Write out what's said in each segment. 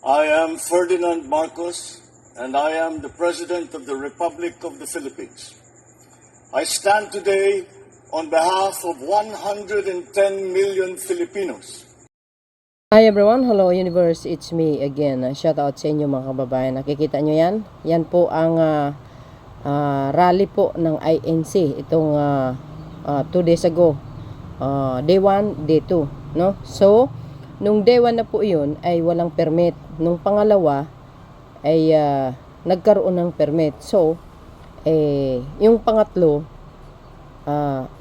I am Ferdinand Marcos, and I am the President of the Republic of the Philippines. I stand today on behalf of 110 million Filipinos. Hi everyone, hello universe, it's me again. Shout out sa inyo mga kababayan. Nakikita nyo yan? Yan po ang rally po ng INC itong 2 days ago. Day 1, day 2, no? So, nung day 1 na po yun ay walang permit. Nung pangalawa ay nagkaroon ng permit. So, yung pangatlo,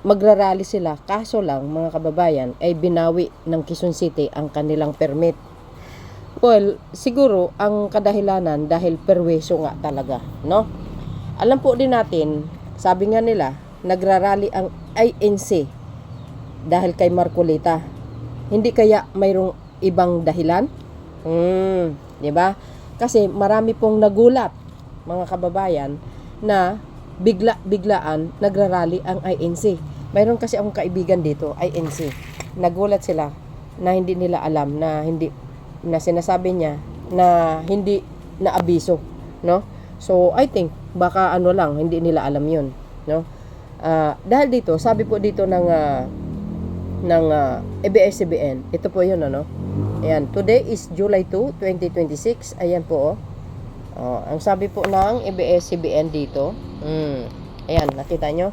magrarally sila. Kaso lang, mga kababayan, ay binawi ng Quezon City ang kanilang permit. Well, siguro, ang kadahilanan dahil perweso nga talaga, no? Alam po din natin, sabi nga nila, nagrarally ang INC dahil kay Marcolita. Hindi kaya mayroong ibang dahilan? Di ba? Kasi marami pong nagulat, mga kababayan, na biglaan nagrarally ang INC. Mayroon kasi akong kaibigan dito, INC. Nagulat sila na hindi nila alam na sinasabi niya na hindi na abiso, no? So I think baka hindi nila alam 'yun, no? Dahil dito, sabi po dito ng ABS-CBN, ito po 'yun, ano? Ayan, today is July 2, 2026. Ayan po, ang sabi po ng ABS-CBN dito, ayan, nakita nyo?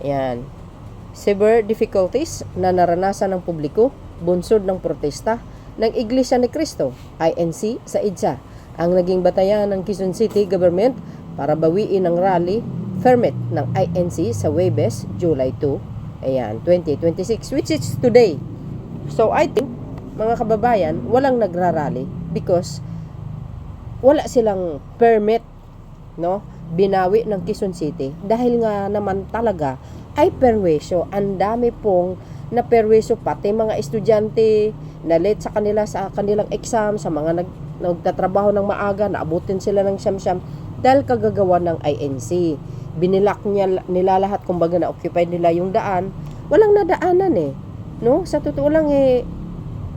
Ayan, severe difficulties na naranasan ng publiko, bunsod ng protesta ng Iglesia ni Cristo, INC, sa EDSA, ang naging batayan ng Quezon City government para bawiin ang rally permit ng INC sa Huwebes, July 2, ayan, 2026, which is today. So, I think, mga kababayan, walang nagrarally because wala silang permit, no? Binawi ng Quezon City dahil nga naman talaga ay perwisyo. Ang dami pong na perwisyo, pati mga estudyante na late sa kanilang exam, sa mga nagtatrabaho ng maaga, naabutin sila ng siyam-siyam dahil kagagawa ng INC. Binilak nila lahat, kumbaga na-occupy nila yung daan. Walang nadaanan no? Sa totoo lang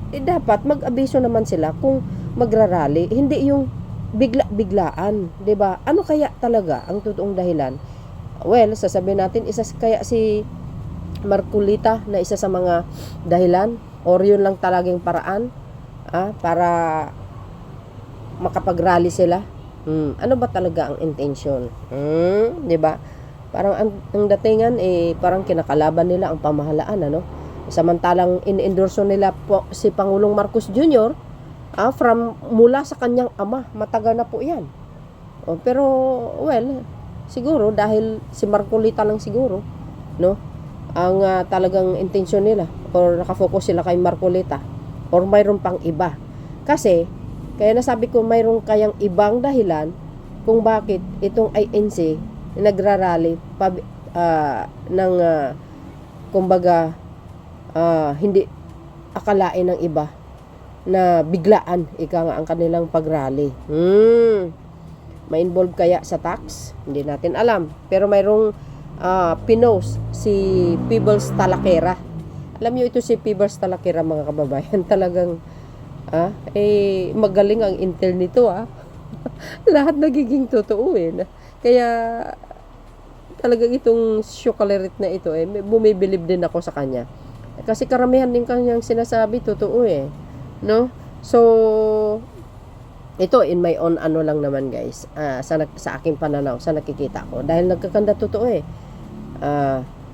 dapat mag-abiso naman sila kung magrarally, hindi yung biglaan, 'di ba? Ano kaya talaga ang totoong dahilan? Well, sasabihin natin kaya si Marcolita na isa sa mga dahilan or yun lang talagang paraan para makapag-rally sila. Ano ba talaga ang intention? 'Di ba? Parang ang datingan parang kinakalaban nila ang pamahalaan, ano? Samantalang in-endorso nila po si Pangulong Marcos Jr. Mula sa kanyang ama, matagal na po yan. Pero, well, siguro dahil si Marcolita lang siguro, no? Ang talagang intensyon nila or nakafocus sila kay Marcolita or mayroon pang iba. Kasi, kaya nasabi ko mayroon kayang ibang dahilan kung bakit itong INC nagrarally kumbaga, hindi akalain ng iba na biglaan ang kanilang pag-rally. May-involve kaya sa tax? Hindi natin alam. Pero mayroong pinost si Peebles Talaquera. Alam niyo ito si Peebles Talaquera, mga kababayan. Talagang magaling ang intel nito. Lahat nagiging totoo Kaya talagang itong Chocolate na ito bumibilib din ako sa kanya. Kasi karamihan din kanyang sinasabi totoo no? So ito in my own lang naman, guys, sa aking pananaw, sa nakikita ko, dahil nagkakanda totoo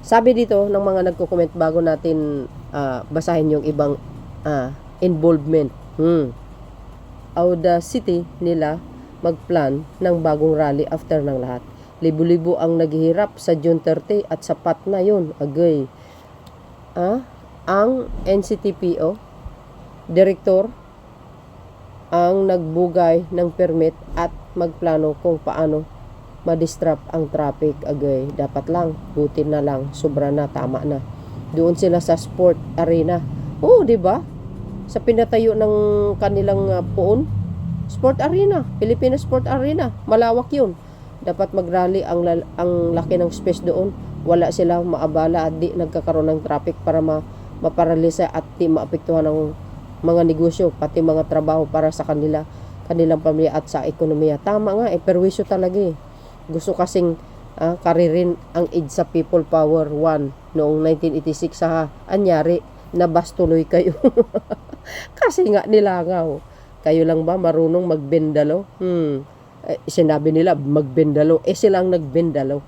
sabi dito ng mga nagko-comment bago natin basahin yung ibang involvement. Audacity nila magplan ng bagong rally after ng lahat. Libo-libo ang naghihirap sa June 30 at sapat na yun, agay. Ang NCTPO direktor ang nagbugay ng permit at magplano kung paano ma-disrupt ang traffic, agay. Dapat lang, buti na lang, sobra na, tama na. Doon sila sa sport arena. Di ba? Sa pinatayo ng kanilang poon, sport arena, Pilipinas Sport Arena, malawak 'yun. Dapat mag-rally, ang laki ng space doon. Wala silang maabala at di nagkakaroon ng traffic para maparalisa at di maapektuhan ng mga negosyo, pati mga trabaho para sa kanila. kanilang pamilya at sa ekonomiya. Tama nga, perwisyo talaga eh. Gusto kasing karirin ang EDSA People Power 1 noong 1986 sa anyari, nabas tuloy kayo. Kasi nga nilangaw. Kayo lang ba marunong magbendalo? Sinabi nila magbendalo. Silang nagbendalo.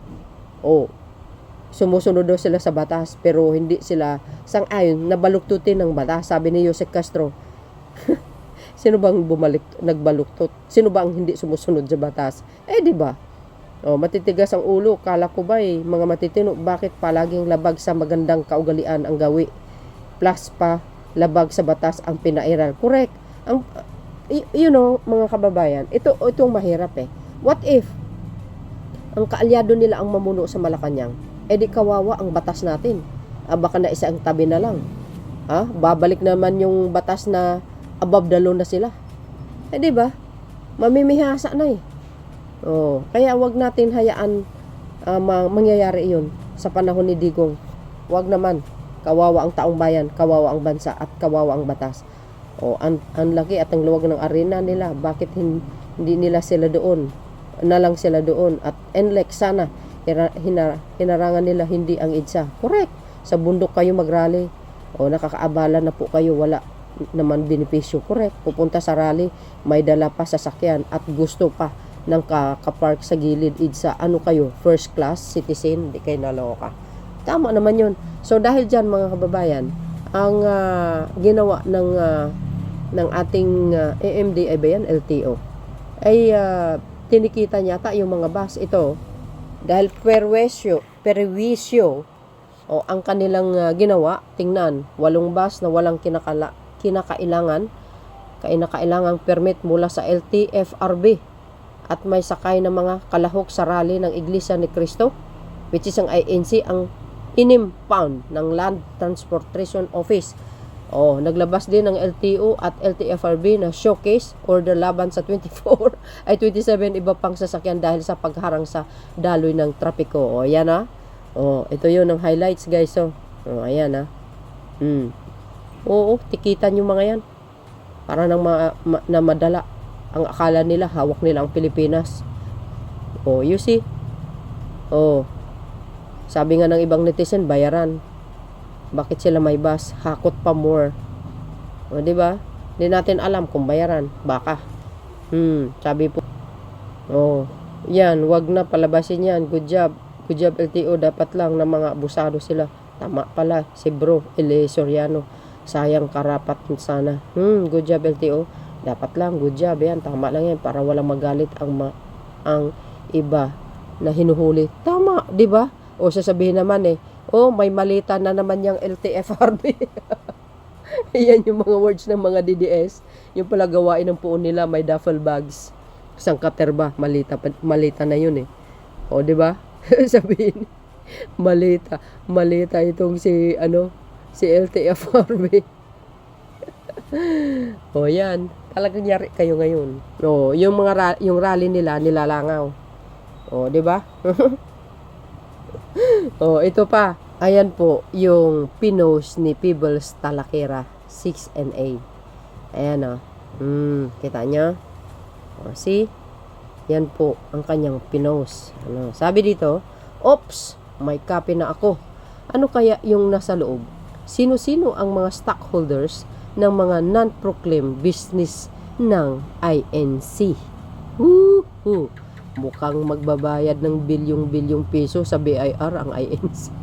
Sumusunod daw sila sa batas pero hindi sila sang-ayon, nabaluktutin ng batas. Sabi ni Jose Castro, sino bang nagbaluktot? Sino bang hindi sumusunod sa batas? Di ba? Matitigas ang ulo. Kala ko ba mga matitino, bakit palaging labag sa magandang kaugalian ang gawi? Plus pa, labag sa batas ang pinairal. Correct. Mga kababayan, itong mahirap What if ang kaalyado nila ang mamuno sa Malacanang? Di kawawa ang batas natin. Baka na isa ang tabi na lang. Babalik naman yung batas na above the law na sila. Di ba? Mamimihasa na kaya wag natin hayaan mangyayari iyon sa panahon ni Digong. Wag naman. Kawawa ang taong bayan, kawawa ang bansa, at kawawa ang batas. Ang laki at ang luwag ng arena nila. Bakit hindi nila sila doon? Nalang sila doon. At NLEX sana hinarangan nila hindi ang EDSA. Correct. Sa bundok kayo mag-rally. Nakakaabala na po kayo. Wala naman benepisyo. Correct. Pupunta sa rally, may dala pa sasakyan at gusto pa ng kapark sa gilid EDSA. Ano kayo? First class citizen? Hindi kayo naloka. Tama naman yun. So dahil dyan mga kababayan, ang ginawa ng ating AMD ay ba yan? LTO ay tinikita niya yung mga bus ito dahil perwisyo ang kanilang ginawa. Tingnan, 8 bus na walang kinakailangang permit mula sa LTFRB at may sakay na mga kalahok sa rally ng Iglesia ni Cristo, which is ang INC, ang inimpound ng Land Transportation Office. Naglabas din ng LTO at LTFRB na showcase order laban sa 24 ay 27 iba pang sasakyan dahil sa pagharang sa daloy ng trapiko. Yan ito yun ang highlights guys. Ayan tikitan yung mga yan para nang na madala. Ang akala nila hawak nila ang Pilipinas. You see? Sabi nga ng ibang netizen, bayaran. Bakit sila may bus? Hakot pa more. Di ba? Hindi natin alam kung bayaran. Baka. Sabi po. Yan, wag na palabasin yan. Good job. Good job LTO. Dapat lang na mga abusado sila. Tama pala. Si bro, Eli Soriano. Sayang karapat sana. Good job LTO. Dapat lang. Good job. Yan, tama lang yan. Para walang magalit ang iba na hinuhuli. Tama, di ba? Sasabihin naman may malita na naman yung LTFRB. Yan yung mga words ng mga DDS. Yung pala gawain ng puon nila, may duffel bags. Isang katerba, malita na yun di ba? Sabihin, malita itong si LTFRB. Yan. Talagang nyari kayo ngayon. Yung rally nila, nilalangaw. Di ba? Ito pa. Ayan po, yung pinost ni Peebles Talakera 6 and 8. Ayan kita nyo? See? Yan po ang kanyang pinost. Sabi dito, oops, may copy na ako. Ano kaya yung nasa loob? Sino-sino ang mga stockholders ng mga non-proclaimed business ng INC? Mukhang magbabayad ng bilyong-bilyong piso sa BIR ang INC.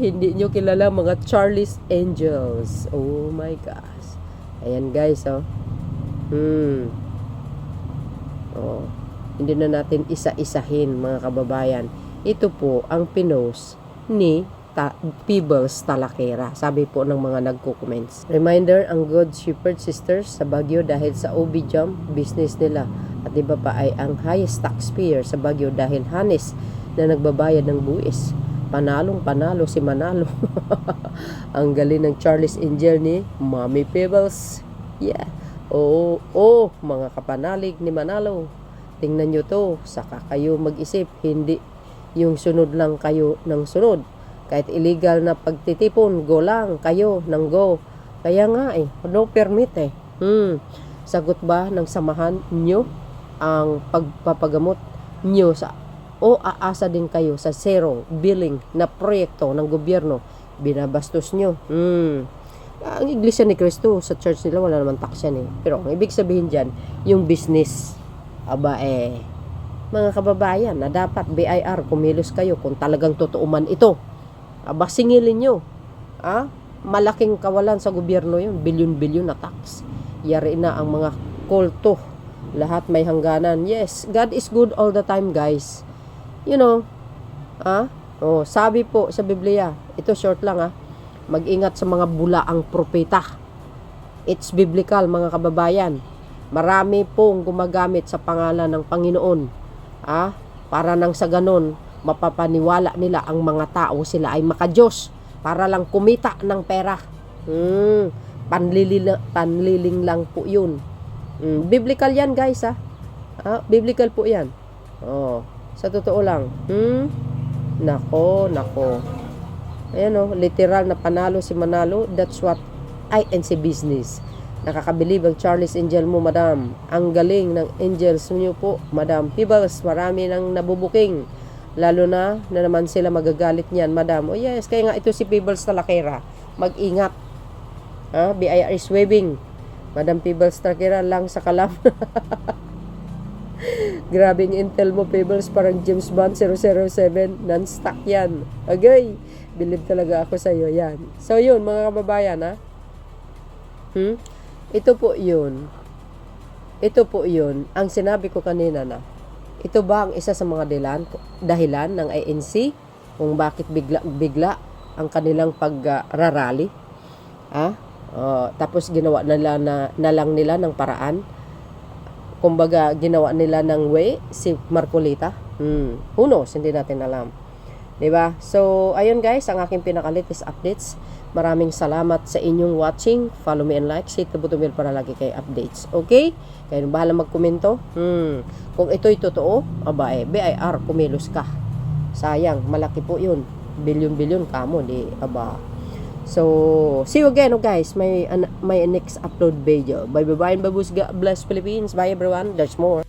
Hindi nyo kilala mga Charlie's Angels. Oh my gosh. Ayan guys, Hindi na natin isa-isahin mga kababayan. Ito po ang pinost ni Peebles Talakera. Sabi po ng mga nagko-comments. Reminder, ang Good Shepherd Sisters sa Baguio dahil sa OB Jump business nila. At iba pa ay ang highest taxpayer sa Baguio dahil hanes na nagbabayad ng buwis. Panalo si Manalo. Ang galing ng Charlie's Angel ni Mommy Peebles. Yeah. Mga kapanalig ni Manalo. Tingnan nyo to. Saka kayo mag-isip. Hindi yung sunod lang kayo ng sunod. Kahit illegal na pagtitipon, go lang kayo ng go. Kaya nga no permit Sagot ba ng samahan nyo ang pagpapagamot nyo o aasa din kayo sa zero billing na proyekto ng gobyerno? Binabastos nyo. Ang Iglesia ni Cristo, sa church nila wala naman tax yan eh. Pero ang ibig sabihin dyan, yung business. Aba mga kababayan, na dapat BIR, kumilos kayo kung talagang totoo man ito. Aba, singilin nyo. Malaking kawalan sa gobyerno yun. Bilyon-bilyon na tax. Yari na ang mga kulto. Lahat may hangganan. Yes, God is good all the time, guys. You know, sabi po sa Biblia, ito short lang mag-ingat sa mga bulaang propeta. It's biblical, mga kababayan. Marami pong gumagamit sa pangalan ng Panginoon. Para nang sa ganon, mapapaniwala nila ang mga tao sila ay makadiyos para lang kumita ng pera. Panliling lang po yun. Biblical yan, guys. Biblical po yan. Sa totoo lang. Nako. Ayan literal na panalo si Manalo. That's what INC business. Nakakabilib ang Charles Angel mo, madam. Ang galing ng angels niyo po, madam. Peebles, marami nang nabubuking. Lalo na naman sila magagalit niyan, madam. Oh yes, kaya nga ito si Peebles Talakera. Mag-ingat. BIR is waving. Madam Peebles Talakera lang sa kalam. Grabing intel mo, Peebles, parang James Bond 007, non-stock yan. Agay, believe talaga ako sa iyo yan. So yun, mga kababayan, ito po yun. Ang sinabi ko kanina na, ito ba ang isa sa mga dahilan ng ANC kung bakit bigla ang kanilang pagrarally? Tapos ginawa na lang nila ng paraan. Kumbaga, ginawa nila ng way si Marcolita. Who knows? Hindi natin alam. Diba? So, ayun guys, ang aking pinaka-latest updates. Maraming salamat sa inyong watching. Follow me and like. Hit the button bell para lagi kayo updates. Okay? Kayo bahala magkomento. Kung ito'y totoo, BIR, kumilos ka. Sayang, malaki po yun. Bilyon-bilyon kamo, So, see you again, guys. My next upload video. Bye-bye and babus. God bless Philippines. Bye, everyone. There's more.